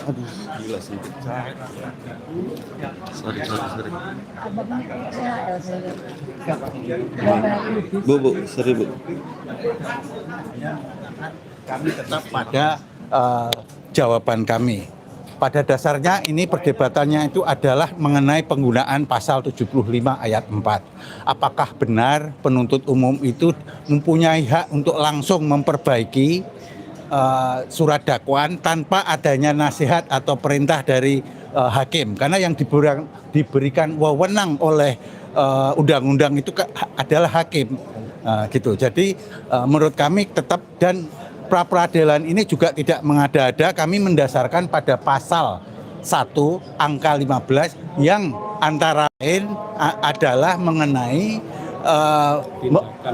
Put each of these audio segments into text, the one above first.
Aduh, gila sih. Sorry. Bu, sorry Bu. Kami tetap pada jawaban kami. Pada dasarnya ini perdebatannya itu adalah mengenai penggunaan pasal 75 ayat 4. Apakah benar penuntut umum itu mempunyai hak untuk langsung memperbaiki surat dakwaan tanpa adanya nasihat atau perintah dari hakim? Karena yang diberikan wewenang oleh undang-undang itu adalah hakim. Gitu. Jadi menurut kami tetap, dan pra-peradilan ini juga tidak mengada-ada, kami mendasarkan pada pasal 1 angka 15 yang antara lain adalah mengenai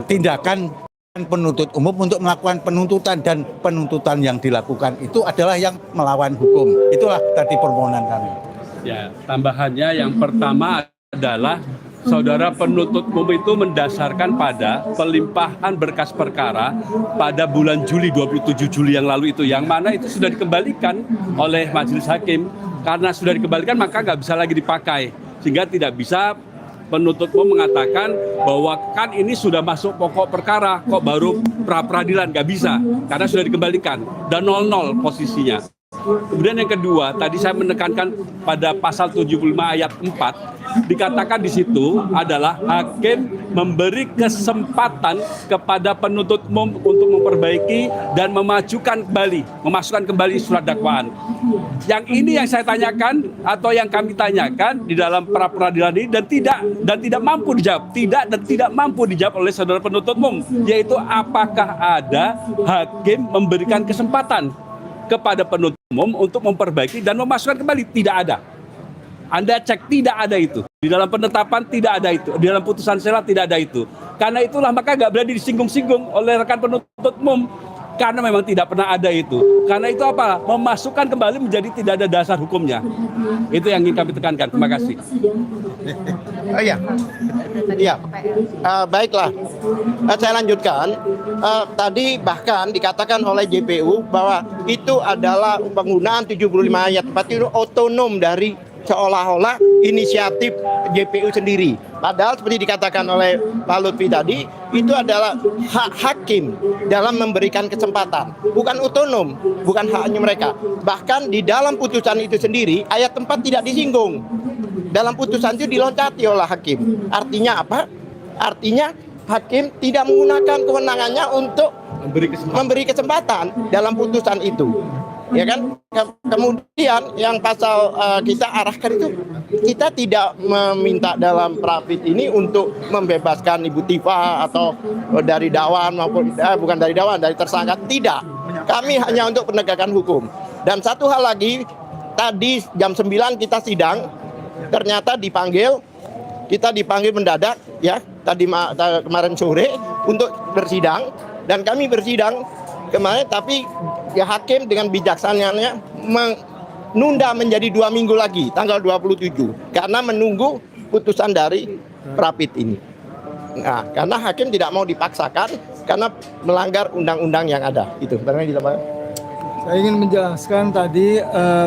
tindakan penuntut umum untuk melakukan penuntutan, dan penuntutan yang dilakukan itu adalah yang melawan hukum. Itulah tadi permohonan kami. Ya, tambahannya yang pertama adalah saudara penuntut umum itu mendasarkan pada pelimpahan berkas perkara pada bulan Juli, 27 Juli yang lalu itu, yang mana itu sudah dikembalikan oleh majelis hakim. Karena sudah dikembalikan maka nggak bisa lagi dipakai, sehingga tidak bisa penuntut umum mengatakan bahwa kan ini sudah masuk pokok perkara kok baru pra-peradilan, nggak bisa karena sudah dikembalikan dan 00 posisinya. Kemudian yang kedua, tadi saya menekankan pada pasal 75 ayat 4, dikatakan di situ adalah hakim memberi kesempatan kepada penuntut umum untuk memperbaiki dan memasukkan kembali surat dakwaan. Yang ini yang saya tanyakan atau yang kami tanyakan di dalam pra peradilan ini dan tidak mampu dijawab oleh saudara penuntut umum, yaitu apakah ada hakim memberikan kesempatan kepada penuntut umum untuk memperbaiki dan memasukkan kembali? Tidak ada. Anda cek, tidak ada itu. Di dalam penetapan tidak ada itu. Di dalam putusan sela tidak ada itu. Karena itulah maka nggak berani disinggung-singgung oleh rekan penuntut umum. Karena memang tidak pernah ada itu. Karena itu apa? Memasukkan kembali menjadi tidak ada dasar hukumnya. Itu yang ingin kami tekankan. Terima kasih. Baiklah. Saya lanjutkan. Tadi bahkan dikatakan oleh JPU bahwa itu adalah penggunaan 75 ayat 4 itu otonom dari seolah-olah inisiatif JPU sendiri. Padahal seperti dikatakan oleh Pak Lutfi tadi, itu adalah hak hakim dalam memberikan kesempatan. Bukan otonom, bukan haknya mereka. Bahkan di dalam putusan itu sendiri, ayat 4 tidak disinggung. Dalam putusan itu diloncati oleh hakim. Artinya apa? Artinya hakim tidak menggunakan kewenangannya untuk memberi kesempatan dalam putusan itu. Ya kan? Kemudian yang pasal kita arahkan itu, kita tidak meminta dalam prapit ini untuk membebaskan Ibu Tifa atau dari dakwaan maupun bukan dari dakwaan, dari tersangka, tidak. Kami hanya untuk penegakan hukum. Dan satu hal lagi, tadi jam 9 kita sidang, ternyata kita dipanggil mendadak ya, kemarin sore untuk bersidang, dan kami bersidang kemarin, tapi ya hakim dengan bijaksananya menunda menjadi 2 minggu lagi, tanggal 27, karena menunggu putusan dari prapit ini. Nah, karena hakim tidak mau dipaksakan karena melanggar undang-undang yang ada. Itu. Saya ingin menjelaskan tadi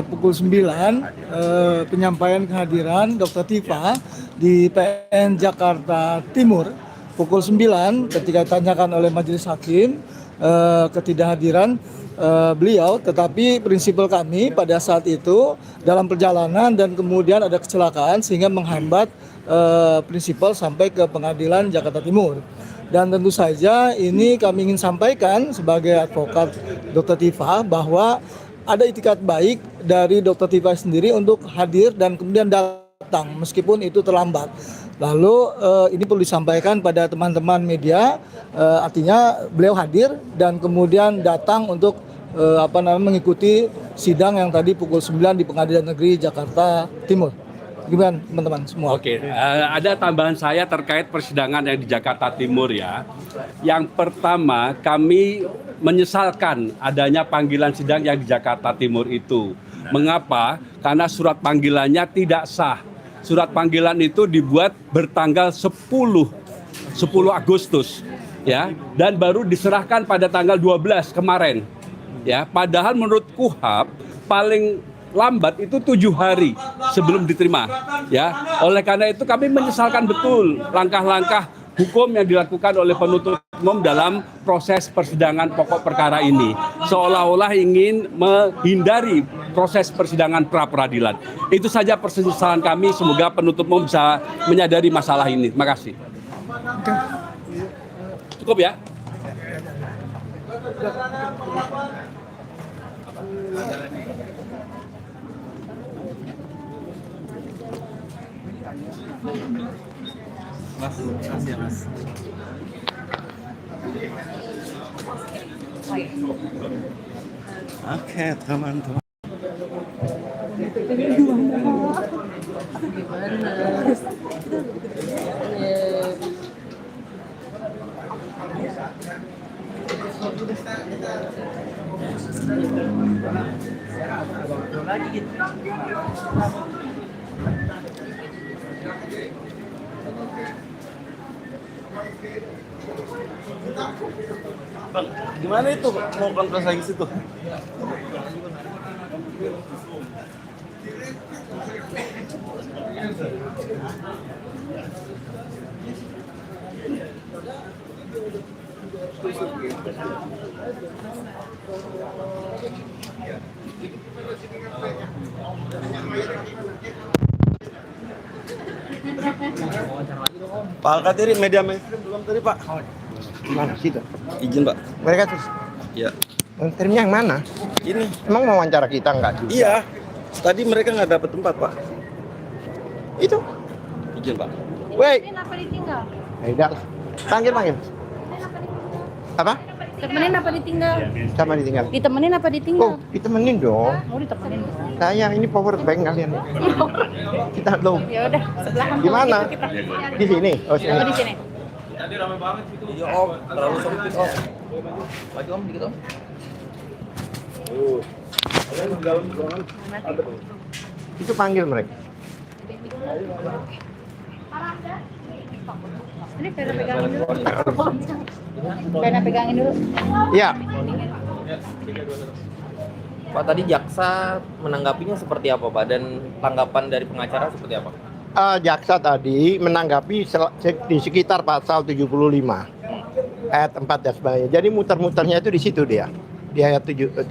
pukul 9 penyampaian kehadiran Dr. Tifa di PN Jakarta Timur. Pukul 9 ketika ditanyakan oleh majelis hakim ketidakhadiran beliau, tetapi prinsipal kami pada saat itu dalam perjalanan dan kemudian ada kecelakaan sehingga menghambat prinsipal sampai ke pengadilan Jakarta Timur. Dan tentu saja ini kami ingin sampaikan sebagai advokat Dr. Tifa bahwa ada itikat baik dari Dr. Tifa sendiri untuk hadir dan kemudian datang meskipun itu terlambat. Lalu ini perlu disampaikan pada teman-teman media, artinya beliau hadir dan kemudian datang untuk mengikuti sidang yang tadi pukul 9 di Pengadilan Negeri Jakarta Timur. Gimana teman-teman semua? Oke, ada tambahan saya terkait persidangan yang di Jakarta Timur ya. Yang pertama, kami menyesalkan adanya panggilan sidang yang di Jakarta Timur itu. Mengapa? Karena surat panggilannya tidak sah. Surat panggilan itu dibuat bertanggal 10 Agustus. ya, dan baru diserahkan pada tanggal 12 kemarin. Ya, padahal menurut KUHP paling lambat itu 7 hari sebelum diterima. Ya, oleh karena itu kami menyesalkan betul langkah-langkah hukum yang dilakukan oleh penuntut umum dalam proses persidangan pokok perkara ini, seolah-olah ingin menghindari proses persidangan pra peradilan. Itu saja persesalan kami. Semoga penuntut umum bisa menyadari masalah ini. Terima kasih. Cukup ya. Oke, teman-teman. Bang, gimana itu mau konferensi lagi situ? Pak Alkatiri, media mainstream belum tadi Pak? Mana situ? Izin Pak. Mereka terus Iya. menterinya yang mana? Ini. Emang mau wawancara kita nggak juga? Iya. Tadi mereka nggak dapat tempat Pak. Itu. Izin Pak. Woi. Kenapa ditinggal? Udah. Panggil. Apa? Temenin apa ditinggal? Sama ditinggal. Ditemenin apa ditinggal? Oh, ditemenin dong. Mau ditemenin. Saya ini power bank kalian. Kita lo. Ya udah, sebelahan. Di mana? Kita. Di sini. Oh, sini. Oh, di sini. Iya Om, terlalu sempit Om. Lagi Om, dikit Om. Itu panggil mereka. Ini Vera pegangin dulu. Vera pegangin dulu. Iya. Pak, tadi jaksa menanggapinya seperti apa Pak, dan tanggapan dari pengacara seperti apa? Jaksa tadi menanggapi di sekitar pasal 75 ayat 4 dan sebagainya. Jadi muter-muternya itu di situ dia. Di ayat 75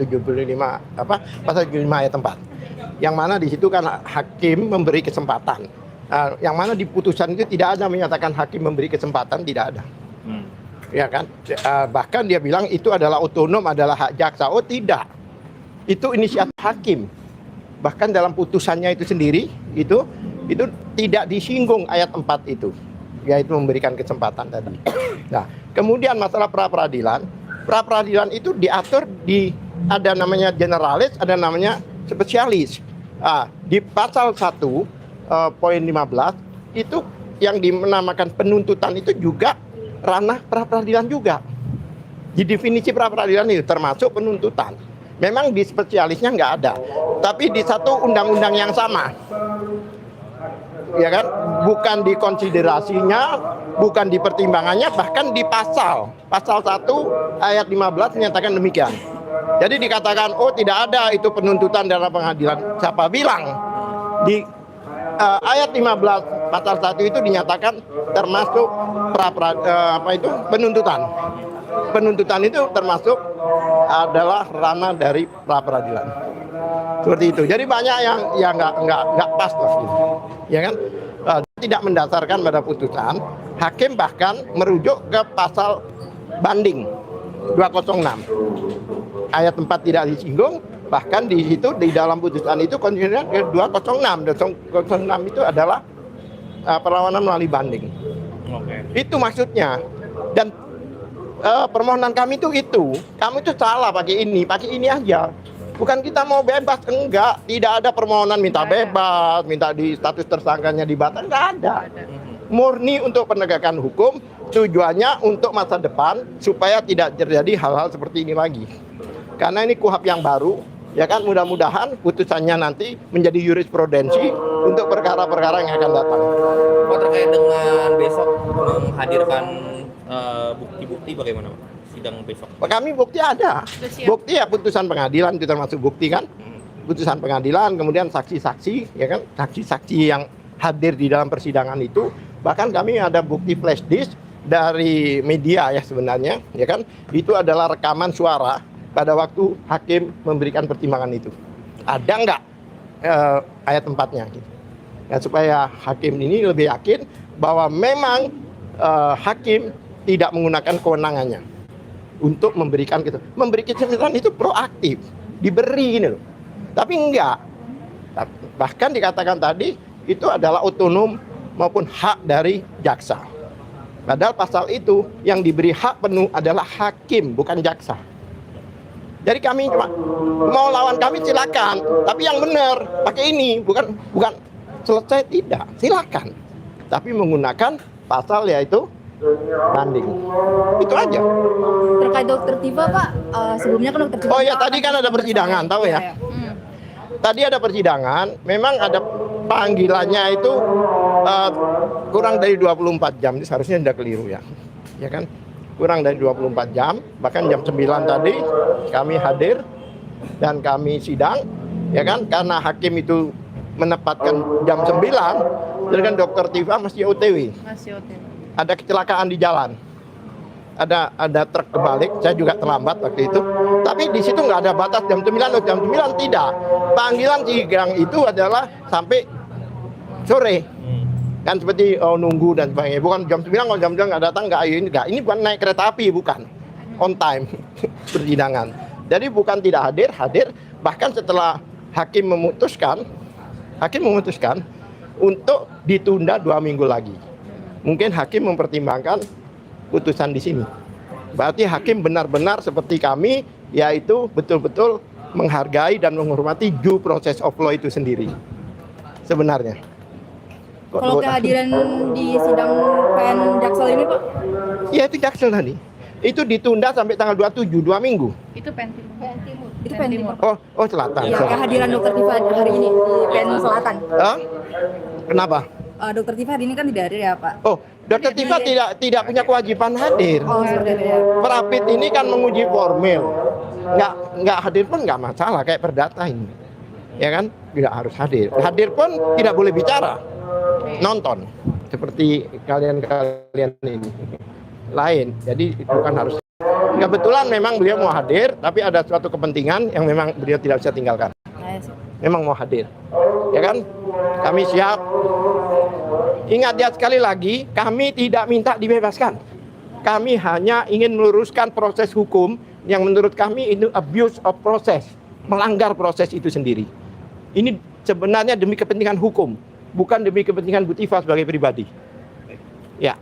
pasal 75 ayat 4. Yang mana di situ kan hakim memberi kesempatan. Yang mana di putusan itu tidak ada menyatakan hakim memberi kesempatan, tidak ada. Ya kan? Bahkan dia bilang itu adalah otonom, adalah hak jaksa. Oh tidak. Itu inisiatif hakim. Bahkan dalam putusannya itu sendiri itu tidak disinggung ayat 4 itu, yaitu memberikan kesempatan tadi. Nah, kemudian masalah pra peradilan itu diatur ada namanya generalis, ada namanya spesialis. Di pasal 1 poin 15 itu yang dinamakan penuntutan itu juga ranah pra peradilan juga. Di definisi pra peradilan itu termasuk penuntutan. Memang di spesialisnya nggak ada, tapi di satu undang-undang yang sama, ya kan? Bukan di konsiderasinya, bukan di pertimbangannya, bahkan di pasal 1 ayat 15 menyatakan demikian. Jadi dikatakan, oh tidak ada itu penuntutan dalam pengadilan. Siapa bilang? Di ayat 15 pasal 1 itu dinyatakan termasuk penuntutan. Penuntutan itu termasuk adalah ranah dari pra peradilan. Seperti itu. Jadi banyak yang nggak pas gitu. Ya kan? Tidak mendasarkan pada putusan. Hakim bahkan merujuk ke pasal banding 206. Ayat 4 tidak disinggung, bahkan di situ di dalam putusan itu konsidernya ke 206. 206 itu adalah perlawanan melalui banding. Itu maksudnya. Dan permohonan kami itu kamu itu salah pakai ini aja. Bukan kita mau bebas, enggak. Tidak ada permohonan minta bebas, minta di status tersangkanya dibatalkan, enggak ada. Murni untuk penegakan hukum, tujuannya untuk masa depan supaya tidak terjadi hal-hal seperti ini lagi. Karena ini KUHP yang baru, ya kan, mudah-mudahan putusannya nanti menjadi jurisprudensi untuk perkara-perkara yang akan datang. Pak, terkait dengan besok menghadirkan bukti-bukti bagaimana Pak? Sidang besok. Kami bukti ada. Bukti ya putusan pengadilan itu termasuk bukti kan. Putusan pengadilan, kemudian saksi-saksi, ya kan, saksi-saksi yang hadir di dalam persidangan itu. Bahkan kami ada bukti flash disk dari media ya sebenarnya, ya kan. Itu adalah rekaman suara pada waktu hakim memberikan pertimbangan itu. Ada nggak ayat 4-nya? Gitu. Ya, supaya hakim ini lebih yakin bahwa memang hakim tidak menggunakan kewenangannya untuk memberikan gitu. Memberi kesimpulan itu proaktif, diberi ini loh. Tapi enggak. Bahkan dikatakan tadi itu adalah otonom maupun hak dari jaksa. Padahal pasal itu yang diberi hak penuh adalah hakim, bukan jaksa. Jadi kami cuma mau lawan kami silakan, tapi yang benar pakai ini, bukan selesai tidak, silakan. Tapi menggunakan pasal yaitu banding. Itu aja. Terkait Dokter Tifa Pak, sebelumnya kan Dokter Tifa. Oh ya, tadi kan ada persidangan, tahu ya? Tadi ada persidangan, memang ada panggilannya itu kurang dari 24 jam, ini seharusnya tidak keliru ya. Ya kan? Kurang dari 24 jam, bahkan jam 9 tadi kami hadir dan kami sidang, ya kan? Karena hakim itu menempatkan jam 9, dengan Dokter Tifa masih OTW. Ada kecelakaan di jalan. Ada truk kebalik, saya juga terlambat waktu itu. Tapi di situ nggak ada batas jam 9 atau jam 9 tidak. Panggilan sidang itu adalah sampai sore. Kan seperti nunggu dan sebagainya. Bukan jam 9, kalau jam 9 nggak datang, nggak. Ini bukan naik kereta api, bukan. On time persidangan. Jadi bukan tidak hadir. Bahkan setelah hakim memutuskan untuk ditunda 2 minggu lagi. Mungkin hakim mempertimbangkan putusan di sini. Berarti hakim benar-benar seperti kami, yaitu betul-betul menghargai dan menghormati due process of law itu sendiri. Sebenarnya. Kalau kehadiran di sidang PN Jaksel ini Pak? Ya itu Jaksel tadi. Itu ditunda sampai tanggal 27, 2 minggu. Itu PN Timur. Itu PN Timur. Oh selatan. Ya, kehadiran Dokter Tifa hari ini di PN Selatan. Kenapa? Dokter Tifa hari ini kan tidak hadir ya Pak? Oh, Dokter Tifa tidak punya kewajiban hadir. Oh, seperti itu ya. Perapit ini kan menguji formil. Nggak hadir pun nggak masalah, kayak perdata ini. Ya kan? Tidak harus hadir. Hadir pun tidak boleh bicara. Nonton. Seperti kalian ini. Lain. Jadi bukan harus. Kebetulan memang beliau mau hadir, tapi ada suatu kepentingan yang memang beliau tidak bisa tinggalkan. Memang mau hadir. Ya kan? Kami siap. Ingat ya, sekali lagi, kami tidak minta dibebaskan. Kami hanya ingin meluruskan proses hukum yang menurut kami itu abuse of process, melanggar proses itu sendiri. Ini sebenarnya demi kepentingan hukum, bukan demi kepentingan Bu Tifa sebagai pribadi. Ya.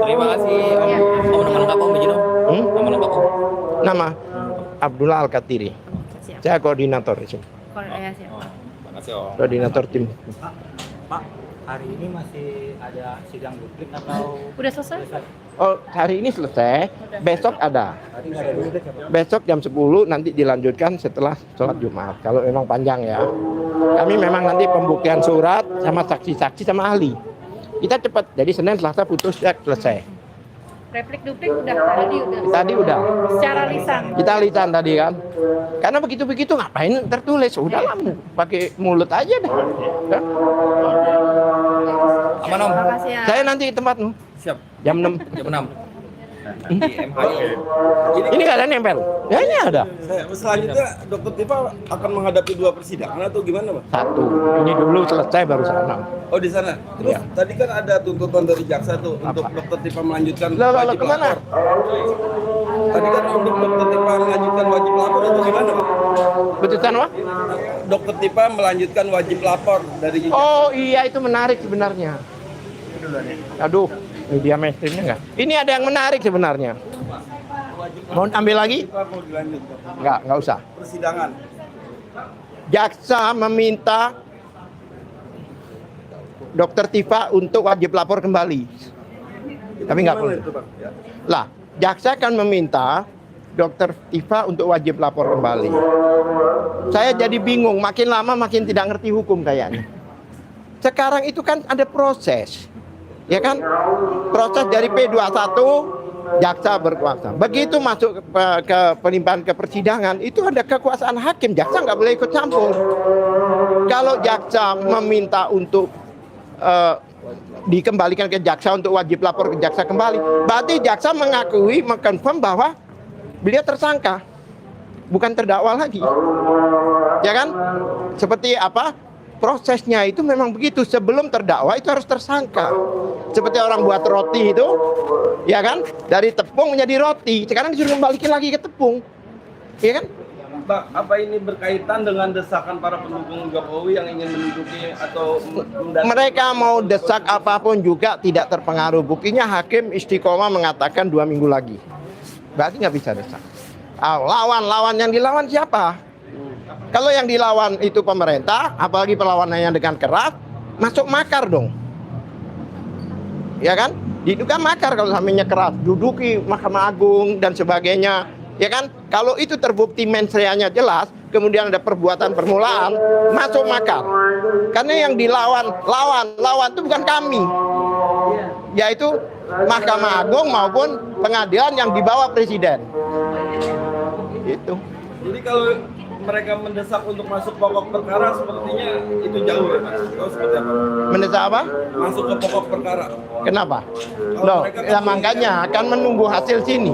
Terima kasih Om. Nama lengkap Om izin Om. Nama lengkap Om. Nama Abdullah Al-Katiri. Saya koordinator di sini. Terima kasih Om. Koordinator tim. Pak, hari ini masih ada sidang duplik atau Udah selesai? Oh, hari ini selesai. Besok ada. tadi nggak ada duplik ya Pak? Besok jam 10 nanti dilanjutkan setelah sholat Jumat. Kalau memang panjang ya. Kami memang nanti pembuktian surat sama saksi-saksi sama ahli. Kita cepat. Jadi Senin, Selasa putus ya selesai. Replik duplik udah udah. Tadi udah. Secara lisan. Kita lisan tadi kan. Karena begitu-begitu ngapain tertulis? Udahlah pakai mulut aja deh. Ya. Aman Om. Makasih ya. Saya nanti tempatmu. Siap. Jam 6. Jam 6. Di MHI. Ini nggak ada nempel. Ya ini ada. Selanjutnya Dokter Tifa akan menghadapi 2 persidangan atau gimana, Pak? 1. Ini dulu selesai baru sana. Oh, di sana. Terus Iya. tadi kan ada tuntutan dari jaksa tuh untuk Dokter Tifa melanjutkan Lah wajib kemana? lapor. Tadi kan untuk Dokter Tifa melanjutkan wajib lapor itu gimana, Pak? Putusan apa? Dokter Tifa melanjutkan wajib lapor dari Oh iya, itu menarik sebenarnya. Aduh, media mainstreamnya enggak? Ini ada yang menarik sebenarnya. Mau ambil lagi? Mau dilanjut, Pak. Enggak usah. Persidangan. Jaksa meminta Dokter Tifa untuk wajib lapor kembali. Tapi nggak perlu. Itu, Pak? Ya. Lah, jaksa kan meminta Dokter Tifa untuk wajib lapor kembali. Saya jadi bingung, makin lama makin tidak ngerti hukum kayaknya. Sekarang itu kan ada proses. Ya kan? Proses dari P21 jaksa berkuasa. Begitu masuk ke pelimpahan ke persidangan, itu ada kekuasaan hakim. Jaksa nggak boleh ikut campur. Kalau jaksa meminta untuk dikembalikan ke jaksa untuk wajib lapor ke jaksa kembali, berarti jaksa mengakui, mengkonfirm bahwa beliau tersangka, bukan terdakwa lagi. Ya kan? Seperti apa? Prosesnya itu memang begitu. Sebelum terdakwa itu harus tersangka. Seperti orang buat roti itu, ya kan? Dari tepung menjadi roti. Sekarang disuruh kembalikan lagi ke tepung. Ya kan? Pak, apa ini berkaitan dengan desakan para pendukung Jokowi yang ingin menduduki atau mereka mau desak apapun juga tidak terpengaruh. Buktinya hakim istiqomah mengatakan 2 minggu lagi. Berarti nggak bisa desak. Lawan yang dilawan siapa? Kalau yang dilawan itu pemerintah, apalagi perlawanannya dengan keras, masuk makar dong. Ya kan? Diduga makar kalau samanya keras, duduki Mahkamah Agung dan sebagainya. Ya kan? Kalau itu terbukti mensreanya jelas, kemudian ada perbuatan permulaan, masuk makar. Karena yang dilawan, lawan itu bukan kami. Yaitu Mahkamah Agung maupun pengadilan yang dibawa presiden. Itu. Jadi kalau mereka mendesak untuk masuk pokok perkara, sepertinya itu jauh ya, Mas? Atau seperti apa? Mendesak apa? Masuk ke pokok perkara. Kenapa? Loh, ya makanya akan menunggu hasil sini.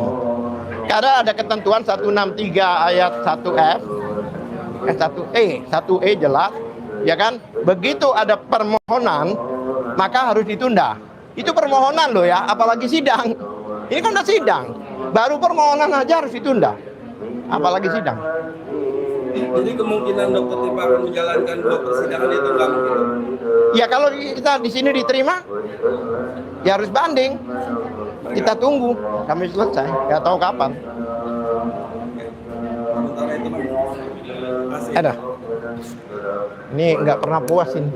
Karena ada ketentuan 163 ayat 1F, 1E jelas, ya kan? Begitu ada permohonan, maka harus ditunda. Itu permohonan loh ya, apalagi sidang. Ini kan udah sidang, baru permohonan aja harus ditunda, apalagi sidang. Jadi kemungkinan Dr. Tipa akan menjalankan 2 persidangan itu nggak mungkin? Ya kalau kita di sini diterima, ya harus banding. Kita tunggu kami selesai, nggak tahu kapan. Sementara itu, Mas. Ada. Ini nggak pernah puas ini.